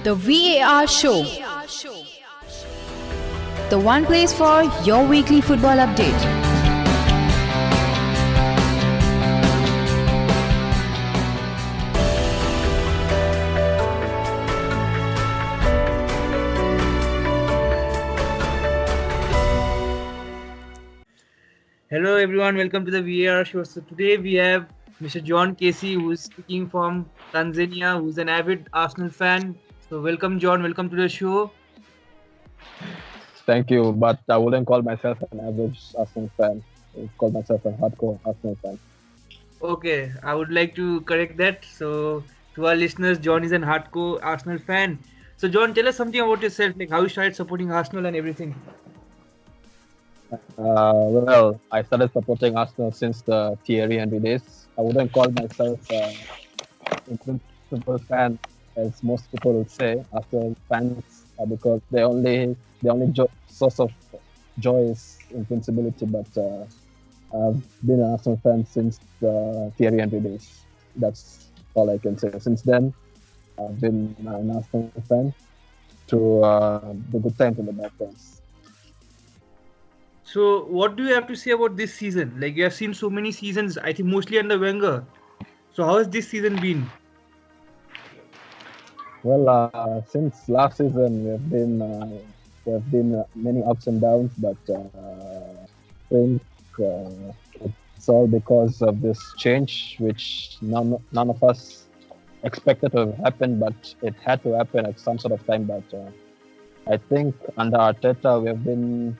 The VAR Show. The one place for your weekly football update. Hello everyone, welcome to the VAR show. So today we have Mr. John Casey, who is speaking from Tanzania, who's an avid Arsenal fan. So welcome John, welcome to the show. Thank you, but I wouldn't call myself an average Arsenal fan. I would call myself a hardcore Arsenal fan. Okay, I would like to correct that. So to our listeners, John is an hardcore Arsenal fan. So John, tell us something about yourself, like how you started supporting Arsenal and everything. Well, I started supporting Arsenal since the Thierry Henry days. I wouldn't call myself an invincible fan, as most people would say. Arsenal fans, because the only source of joy is invincibility. But I've been an Arsenal fan since the Thierry Henry days. That's all I can say. Since then, I've been an Arsenal fan through the good times and the bad times. So what do you have to say about this season? Like you have seen so many seasons, I think mostly under Wenger. So how has this season been? Well, since last season, there have been many ups and downs, but I think it's all because of this change, which none of us expected to happen, but it had to happen at some sort of time. But I think under Arteta, we've been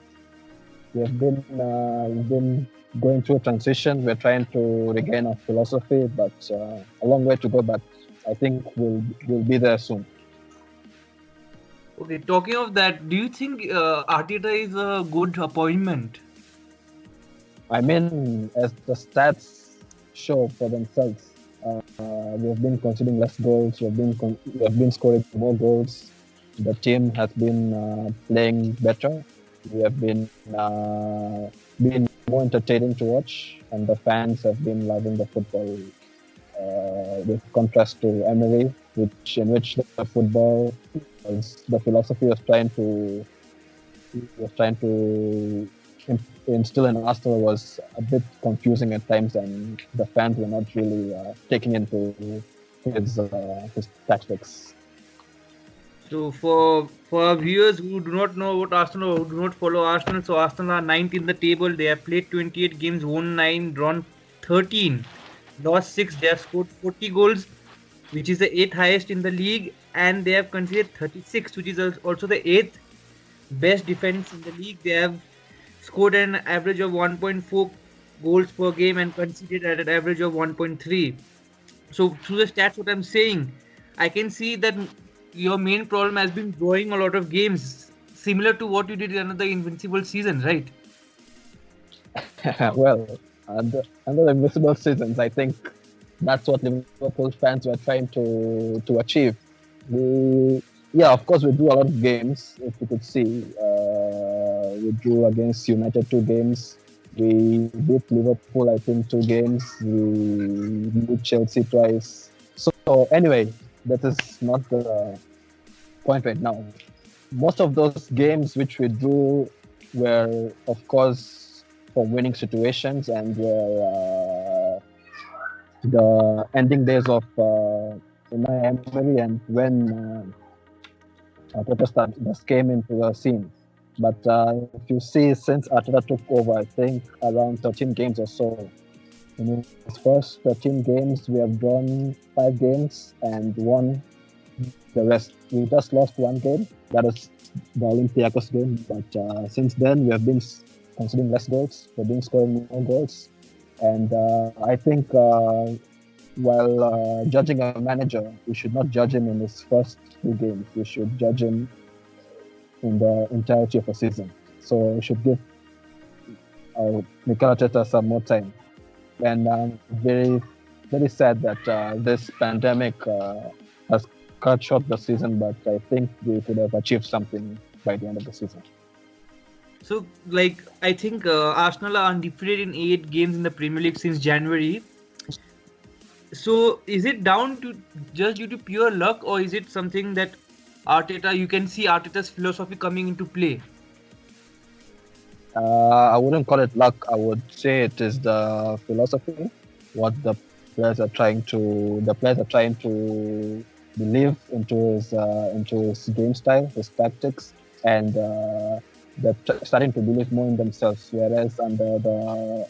going through a transition. We're trying to regain our philosophy, but a long way to go. But I think we'll be there soon. Okay, talking of that, do you think Arteta is a good appointment? I mean, as the stats show for themselves, we have been conceding less goals. We have been scoring more goals. The team has been playing better. We have been more entertaining to watch, and the fans have been loving the football. With contrast to Emery, in which the football was, the philosophy was trying to instill in Arsenal was a bit confusing at times, and the fans were not really taking into his tactics. So for our viewers who do not know about Arsenal, who do not follow Arsenal, so Arsenal are 9th in the table. They have played 28 games, won 9, drawn 13, lost 6. They have scored 40 goals, which is the 8th highest in the league, and they have conceded 36, which is also the 8th best defense in the league. They have scored an average of 1.4 goals per game and conceded at an average of 1.3. So through the stats, what I'm saying, I can see that your main problem has been drawing a lot of games, similar to what you did in the Invincible season, right? Well, under the Invincible seasons, I think that's what Liverpool fans were trying to achieve. Of course, we drew a lot of games. If you could see, we drew against United 2 games. We beat Liverpool, I think, 2 games. We beat Chelsea twice. So anyway, that is not the point right now. Most of those games which we drew were, of course, from winning situations, and were the ending days of Unai Emery, and when Arteta just came into the scene. But if you see, since Arteta took over, I think around 13 games or so. In his first 13 games, we have drawn 5 games and won the rest. We just lost 1 game. That is the Olympiacos game. But since then, we have been conceding less goals. We've been scoring more goals. And I think while judging a manager, we should not judge him in his first 2 games. We should judge him in the entirety of a season. So we should give Mikel Arteta some more time. And I'm very, very sad that this pandemic has cut short the season, but I think we could have achieved something by the end of the season. So, I think Arsenal are undefeated in 8 games in the Premier League since January. So, is it down to just due to pure luck, or is it something that Arteta, you can see Arteta's philosophy coming into play. I wouldn't call it luck. I would say it is the philosophy, what the players are trying to believe into his game style, his tactics, and they're starting to believe more in themselves. Whereas under the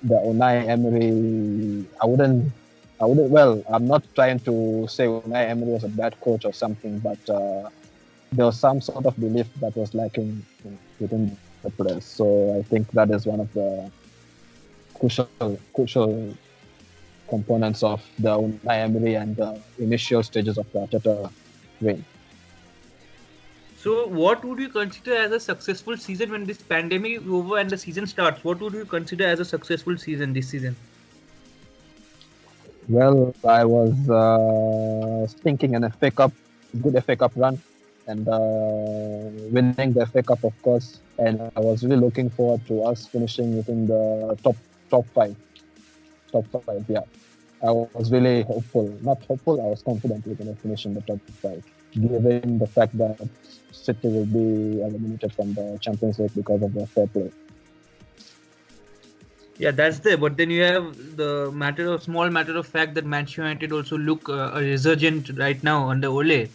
Unai Emery, I wouldn't. Well, I'm not trying to say Unai Emery was a bad coach or something, but there was some sort of belief that was lacking within the players. So I think that is one of the crucial components of the Unai Emery and the initial stages of the Arteta reign. So, what would you consider as a successful season when this pandemic is over and the season starts? What would you consider as a successful season this season? Well, I was thinking an FA Cup, good FA Cup run, and winning the FA Cup, of course. And I was really looking forward to us finishing within the top five. Top five, yeah. I was really hopeful. Not hopeful, I was confident we're going to finish in the top five, given the fact that City will be eliminated from the Champions League because of the fair play. Yeah, that's there. But then you have the small matter of fact that Manchester United also look resurgent right now under Ole.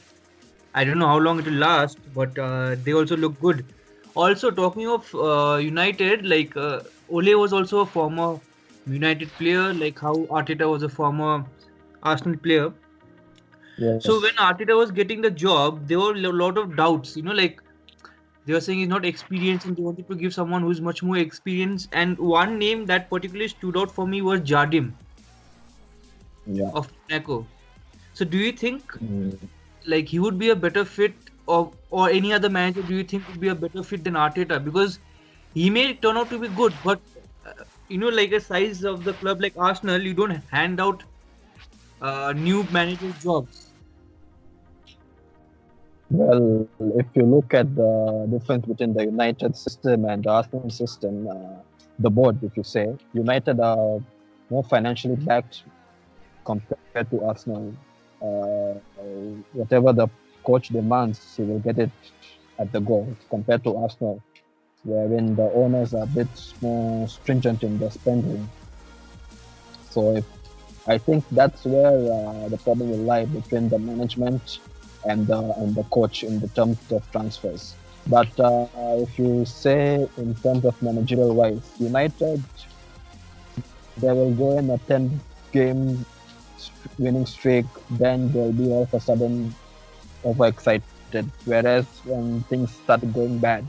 I don't know how long it will last, but they also look good. Also, talking of United, like Ole was also a former United player, like how Arteta was a former Arsenal player. Yes. So when Arteta was getting the job, there were a lot of doubts. Like they were saying he's not experienced, and they wanted to give someone who's much more experienced. And one name that particularly stood out for me was Jardim of Monaco. So do you think like he would be a better fit, or any other manager do you think would be a better fit than Arteta? Because he may turn out to be good, but like a size of the club like Arsenal, you don't hand out new manager jobs. Well, if you look at the difference between the United system and the Arsenal system, the board, if you say, United are more financially backed compared to Arsenal. Whatever the coach demands, he will get it at the goal, compared to Arsenal, wherein the owners are a bit more stringent in their spending. So I think that's where the problem will lie between the management and the coach in the terms of transfers. But if you say in terms of managerial wise, United, they will go in a 10-game winning streak, then they'll be all of a sudden overexcited. Whereas when things start going bad,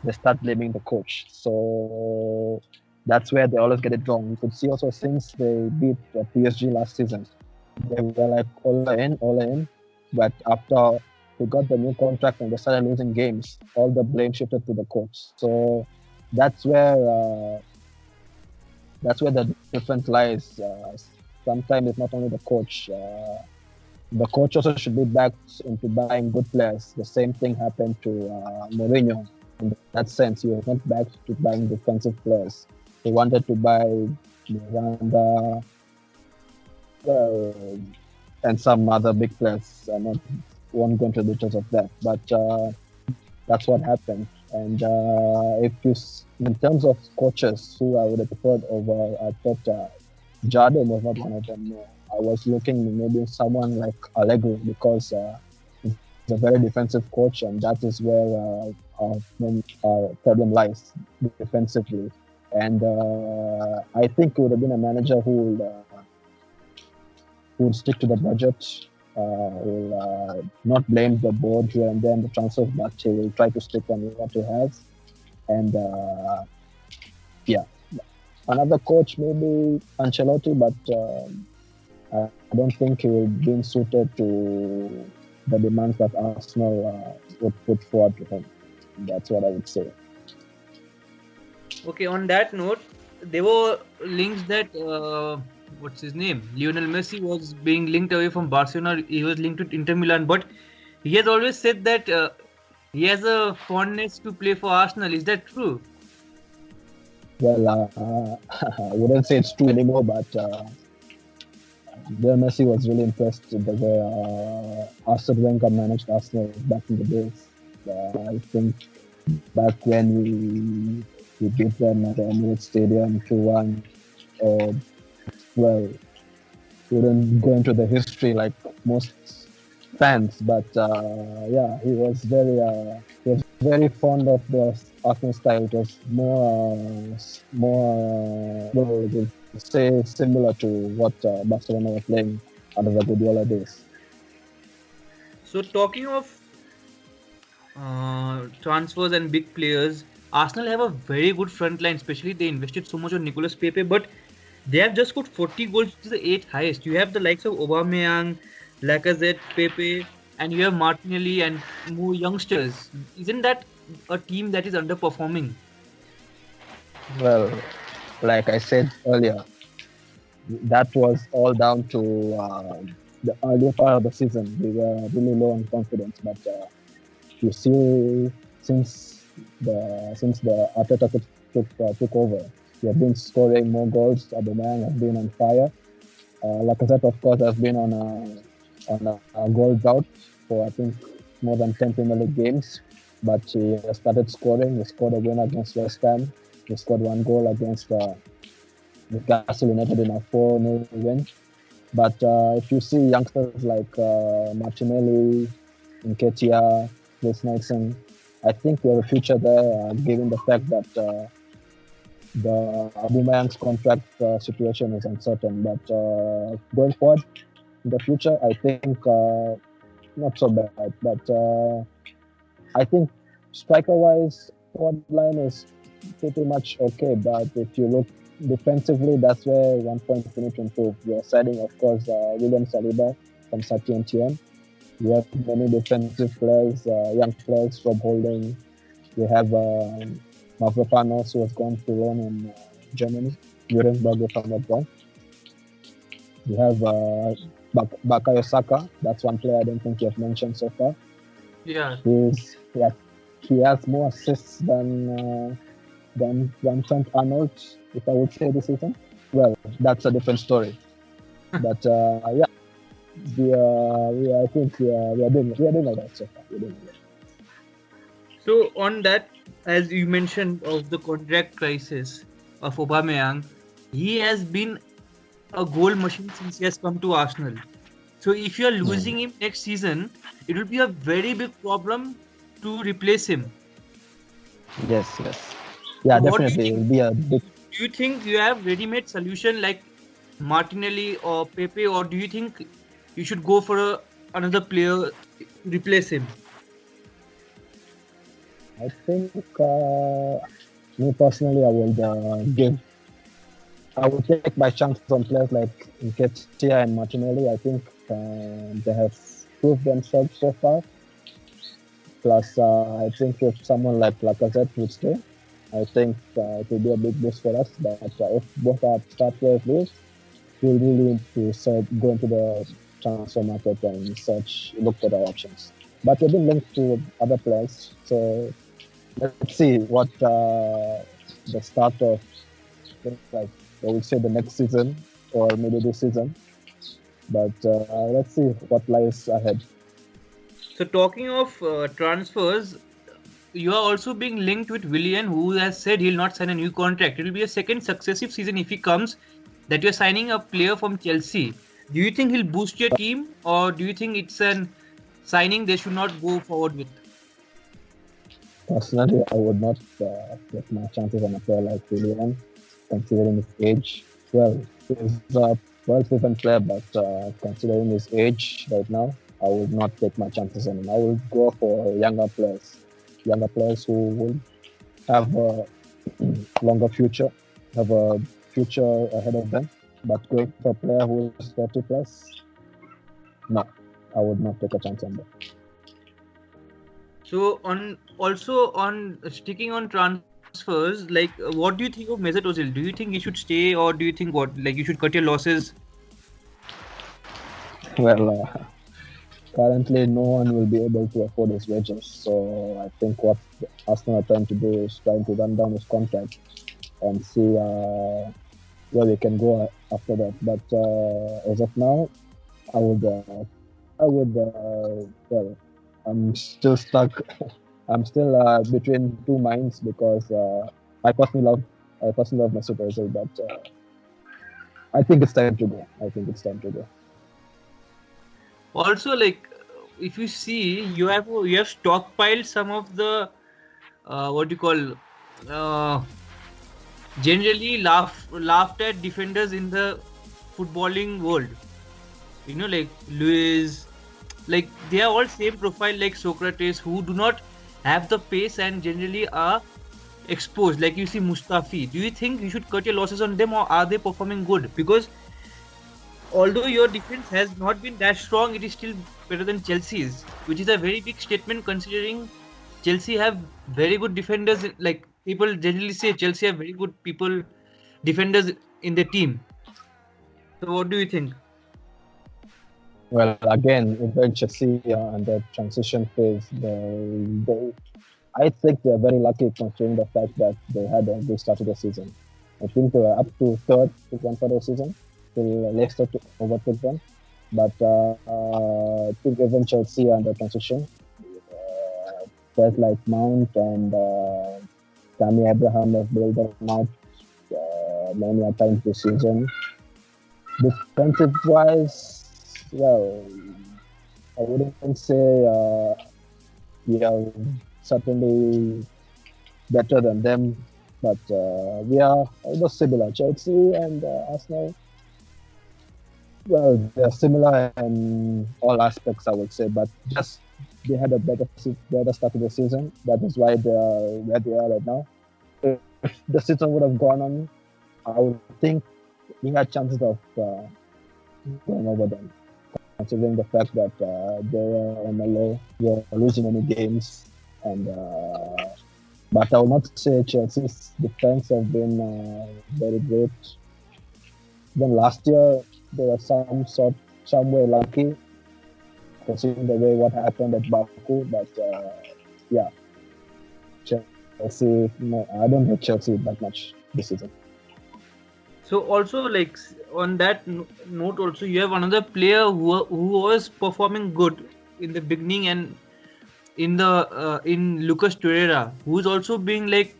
they start blaming the coach. So that's where they always get it wrong. You could see also since they beat PSG last season, they were like all in. But after they got the new contract and they started losing games, all the blame shifted to the coach. So that's where the difference lies. Sometimes it's not only the coach. The coach also should be backed into buying good players. The same thing happened to Mourinho. In that sense, he was not backed to buying defensive players. He wanted to buy Miranda and some other big players. I won't go into the details of that, but that's what happened. And in terms of coaches who I would have preferred over Arteta, Jardim was not one of them. No. I was looking maybe someone like Allegri, because he's a very defensive coach, and that is where our problem lies defensively. And I think it would have been a manager who would stick to the budget, will not blame the board here and there in the transfers, but he will try to stick on what he has. And another coach maybe Ancelotti, but I don't think he will be suited to the demands that Arsenal would put forward to him. That's what I would say. Okay, on that note, there were links that what's his name? Lionel Messi was being linked away from Barcelona. He was linked to Inter Milan, but he has always said that he has a fondness to play for Arsenal. Is that true? Well, I wouldn't say it's true anymore, but Real Messi was really impressed with the way Arsene Wenger managed Arsenal back in the days. I think back when we beat them at the Emirates Stadium 2-1. Uh, well, we wouldn't go into the history like most fans, but yeah, he was very fond of the Arsenal style. It was well, we could say similar to what Barcelona were playing under the Guardiola days. So talking of transfers and big players, Arsenal have a very good front line. Especially they invested so much on Nicolas Pepe, but they have just got 40 goals, which is the eighth highest. You have the likes of Aubameyang, Lacazette, Pepe, and you have Martinelli and more youngsters. Isn't that a team that is underperforming? Well, like I said earlier, that was all down to the earlier part of the season. We were really low on confidence, but you see, since the Arteta took over, he has been scoring more goals. Aubameyang has been on fire. Lacazette, of course, has been on a goal drought for I think more than 10 Premier League games, but he has started scoring. He scored a win against West Ham. He scored one goal against Newcastle United in a 4-0 win. But if you see youngsters like Martinelli, Nketiah, Chris Nelson, I think we have a future there, given the fact that the Aubameyang's contract situation is uncertain. But going forward in the future, I think not so bad. But I think striker-wise, forward line is pretty much okay. But if you look defensively, that's where one point we need to improve. We are signing, of course, William Saliba from Saint-Étienne. We have many defensive players, young players from Holding. We have Mavropanos, who has gone to loan in Germany, Nuremberg, if I'm not wrong. We have Bakayo Saka. That's one player I don't think you have mentioned so far. Yeah. He has more assists than Trent Arnold, if I would say this season. Well, that's a different story. But yeah, I think we are doing all right so far. So on that, as you mentioned of the contract crisis of Aubameyang, he has been a goal machine since he has come to Arsenal. So if you are losing him next season, it will be a very big problem to replace him. Yes. Yeah, So definitely. It will be a big. Do you think you have ready-made solution like Martinelli or Pepe, or do you think you should go for another player to replace him? I think me personally, I would take my chances on players like Nketiah and Martinelli. I think they have proved themselves so far. Plus, I think if someone like Lacazette would stay, I think it will be a big boost for us. But if both our star players leave, we'll really need to go into the transfer market and look at our options. But we've been linked to other players, so let's see what the start of, like I would say, the next season or maybe this season. But let's see what lies ahead. So talking of transfers, you are also being linked with Willian, who has said he'll not sign a new contract. It will be a second successive season if he comes that you're signing a player from Chelsea. Do you think he'll boost your team, or do you think it's an signing they should not go forward with? Personally, I would not take my chances on a player like Willian, considering his age. Well, he's a well-proven player, but considering his age right now, I would not take my chances on him. I would go for younger players who will have a longer future, have a future ahead of them. But going for a player who is 30 plus, no, I would not take a chance on that. So on sticking on transfers, like what do you think of Mesut Ozil? Do you think he should stay, or do you think you should cut your losses? Well, currently no one will be able to afford his wages. So I think what Arsenal are trying to do is trying to run down his contract and see where we can go after that. But as of now, well, I'm still stuck. I'm still between two minds because I personally love, I personally love Mesut Ozil, but I think it's time to go. I think it's time to go. Also, like if you see, you have stockpiled some of the what do you call generally laughed at defenders in the footballing world. You know, like Luis, like they are all same profile like Socrates, who do not have the pace and generally are exposed. Like you see Mustafi. Do you think you should cut your losses on them, or are they performing good? Because although your defense has not been that strong, it is still better than Chelsea's, which is a very big statement considering Chelsea have very good defenders. Like people generally say, Chelsea have very good people defenders in the team. So what do you think? Well, again, even Chelsea and the transition phase, I think they're very lucky considering the fact that they had a good start to the season. I think they were up to third at one part of the season till Leicester to overtake them. But I think even Chelsea under transition felt like Mount and Tammy Abraham have built them out many a times this season. Defensive wise, well, I wouldn't say we are certainly better than them, but we are almost similar. Chelsea and Arsenal, well, they're similar in all aspects, I would say, but just they had a better start to the season. That is why they are where they are right now. If the season would have gone on, I would think we had chances of going over them, considering the fact that they were on a low, they were losing many games, and but I will not say Chelsea's defense have been very great. Then last year they were some way lucky, considering the way what happened at Baku. But yeah, Chelsea. No, I don't hate Chelsea that much this season. So also like on that note, also you have another player who was performing good in the beginning and in Lucas Torreira, who's also being like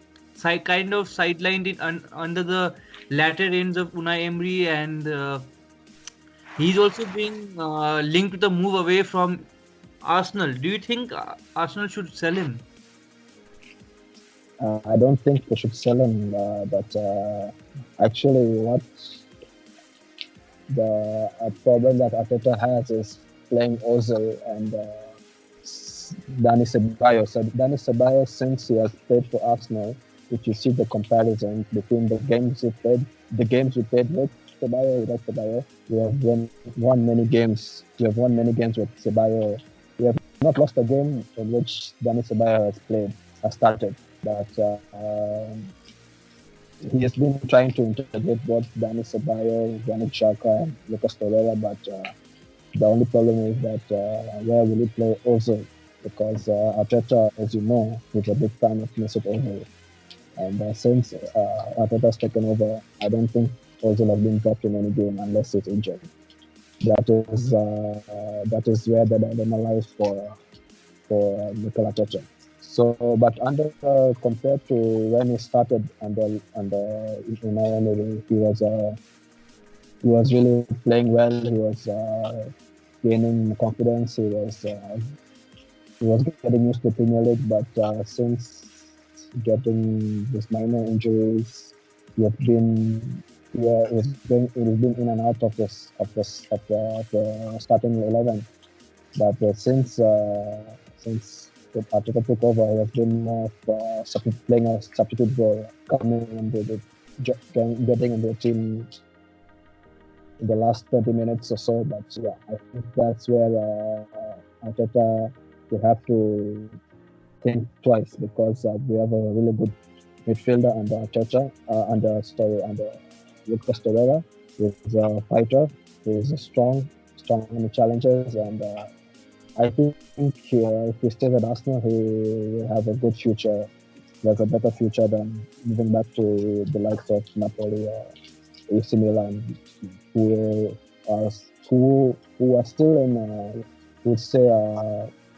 kind of sidelined under the latter ends of Unai Emery, and he's also being linked with a move away from Arsenal. Do you think Arsenal should sell him? I don't think they should sell him, but actually, what the problem that Arteta has is playing Ozil and Dani Ceballos. So Dani Ceballos, since he has played for Arsenal, if you see the comparison between the games we played with Ceballos, without Ceballos, we have won many games. We have won many games with Ceballos. We have not lost a game in which Dani Ceballos has started. But he has been trying to integrate both Dani Ceballos, Granit Xhaka, and Lucas Torreira, but the only problem is that where will he play Ozil? Because Arteta, as you know, is a big fan of Mesut Ozil. And since Arteta's taken over, I don't think Ozil has been dropped in any game unless he's injured. That is where the dilemma lies for Mikel Arteta. So, but compared to when he started under Emery, he was really playing well. He was gaining confidence. He was getting used to Premier League. But since getting these minor injuries, he's been in and out of the starting 11. But since Arteta took over, he has been more of playing a substitute role, coming and getting into the team in the last 20 minutes or so. But yeah, I think that's where Arteta will have to think twice, because we have a really good midfielder under Arteta, under Lucas Torreira. He's a fighter. He's strong in the challenges, and I think if he stays at Arsenal, he will have a good future. He has a better future than moving back to the likes of Napoli or AC Milan, who are who are still in, would say,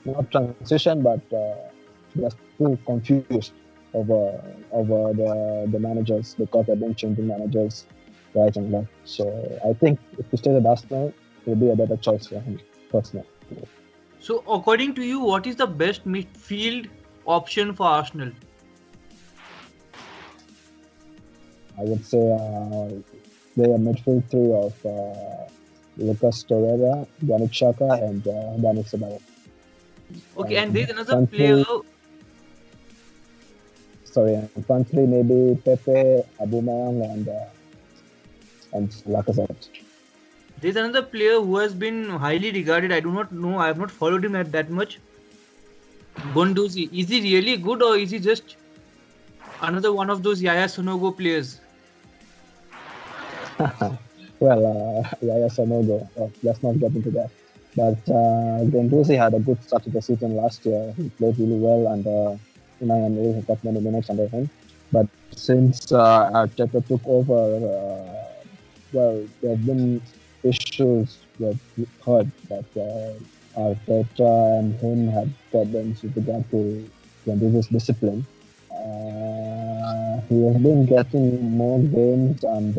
not transition, but they're still confused over the managers because they've been changing managers right and left. So I think if he stayed at Arsenal, it would be a better choice for him personally. So, according to you, what is the best midfield option for Arsenal? I would say they are midfield three of Lucas Torreira, Granit Xhaka, and Dani Ceballos. Okay, and there's another front player. and front three maybe Pepe, Aubameyang, and Lacazette. There's another player who has been highly regarded. I do not know. I have not followed him at that much. Gondozi. Is he really good, or is he just another one of those Yaya Sonogo players? Well, Yaya Sonogo. Let's not get into that. But Gondozi had a good start to the season last year. He played really well under Unai Emery. He got many minutes under him. But since Arteta took over, well, there have been issues that we've heard that Arteta and him had problems with regard to Gondozi's discipline. He has been getting more games and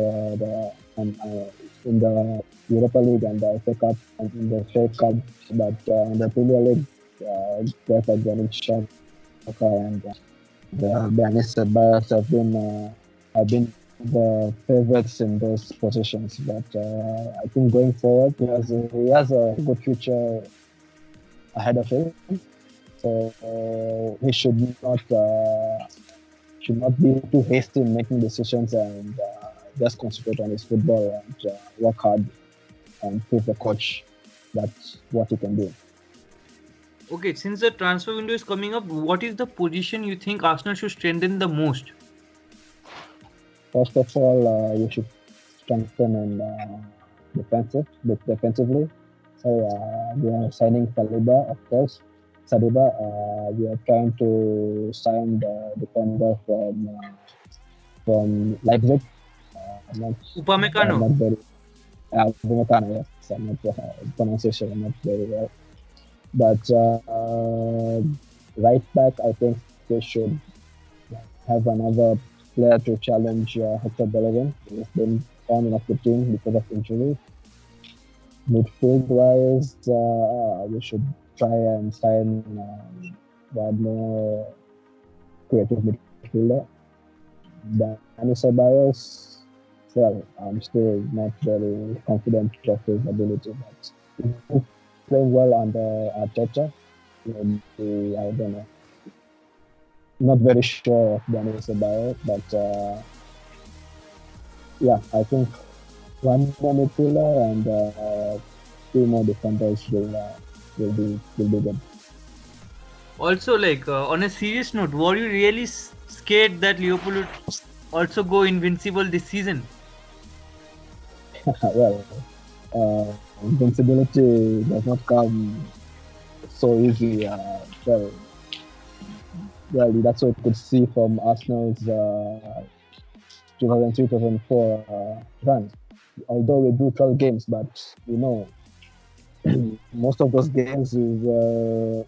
in the Europa League and the FA Cup and in the FA Cup, but in the Premier League, guys like Granit Xhaka and Dani Ceballos have been the favorites in those positions. But I think going forward, he has a good future ahead of him. So he should not be too hasty in making decisions and just concentrate on his football and work hard and prove the coach that's what he can do. Okay, since the transfer window is coming up, what is the position you think Arsenal should strengthen the most? First of all, you should strengthen in defensively. So we are signing Saliba, of course. We are trying to sign the defender from Leipzig. Upamecano. Upamecano, yes. I'm not pronunciation. I'm not very well. But right back, I think they should have another player to challenge Hector Bellerin. He's been on and off the team because of injuries. Midfield-wise, we should try and sign one more creative midfielder. Dani Ceballos, well, I'm still not very confident of his ability, but he's playing well under Arteta. Maybe, I don't know. Not very sure of Dani Ceballos, but yeah, I think one more midfielder and two more defenders will be good. Also, on a serious note, were you really scared that Liverpool would also go invincible this season? Well, invincibility does not come so easy. Well, that's what you could see from Arsenal's 2003-2004 run. Although we drew 12 games, but most of those games we were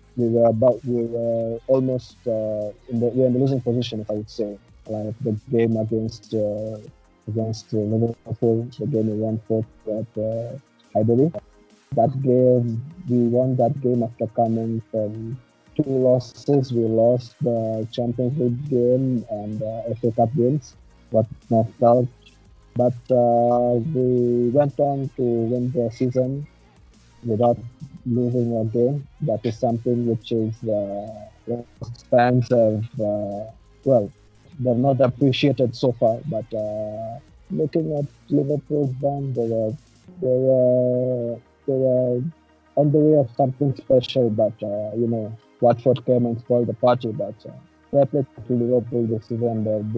almost in the losing position, if I would say. Like the game against Liverpool, the game we won 4 at Highbury. That game, we won that game after coming from 2 losses. We lost the Champions League game and FA Cup games, got knocked out. But we went on to win the season without losing a game. That is something which is fans have, they've not appreciated so far. But looking at Liverpool's run, they were on the way of something special. But Watford came and spoiled the party. But fair play to Liverpool this season. They've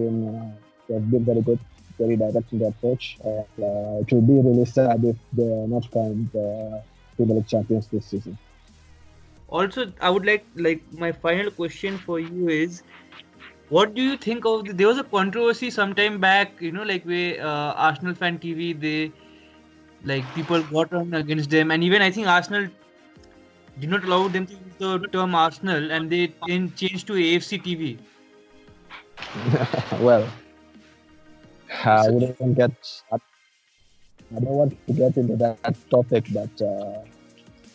been very good, very direct in their approach. It will be really sad if they're not crowned Premier League champions this season. Also, I would like my final question for you is, What do you think of there was a controversy sometime back, like where Arsenal fan TV, they like people got on against them, and even I think Arsenal did not allow them to use the term Arsenal, and they then changed to AFC TV. Well, I So, wouldn't get. I don't want to get into that topic, but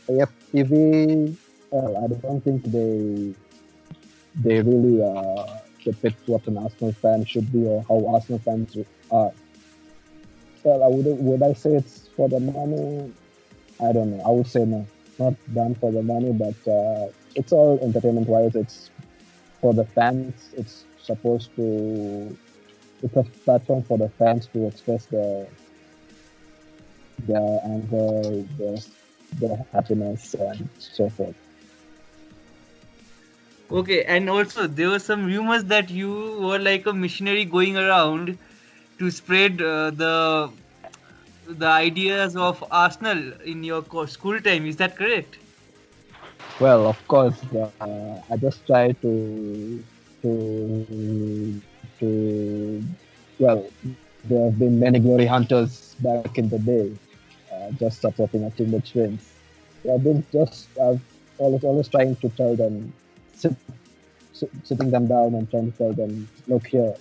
AFTV, well, I don't think they really depict what an Arsenal fan should be or how Arsenal fans are. Well, would I say it's for the money? I don't know. I would say no, not done for the money, but it's all entertainment wise. It's for the fans. It's supposed to. It's a platform for the fans to express their anger, their happiness, and so forth. okay, and also there were some rumors that you were like a missionary going around to spread the ideas of Arsenal in your school time. Is that correct? Well, of course, I just try to to well, there have been many glory hunters back in the day, just supporting a team which wins. I've always trying to tell them, sitting them down and trying to tell them, look here,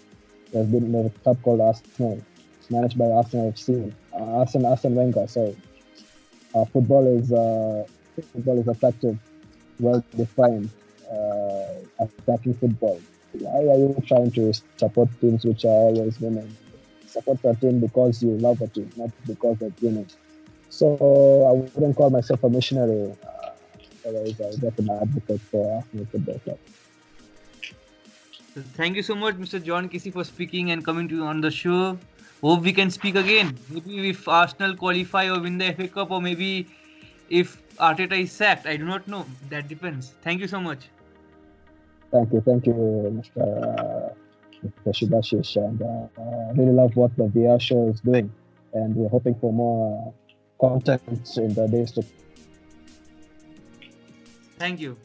there's a club called Arsenal. It's managed by Arsenal FC, Arsene Wenger. So football is attractive, well defined, attacking football. Why are you trying to support teams which are always winning? Support a team because you love a team, not because they're winning. So I wouldn't call myself a missionary. Otherwise, I'll get an advocate for Arsenal Football Club. So thank you so much, Mr. John Casey, for speaking and coming to on the show. Hope we can speak again. Maybe if Arsenal qualify or win the FA Cup, or maybe if Arteta is sacked. I do not know. That depends. Thank you so much. Thank you, Mr. Shubhashish, and really love what the VR show is doing, and we're hoping for more content in the days to. Thank you.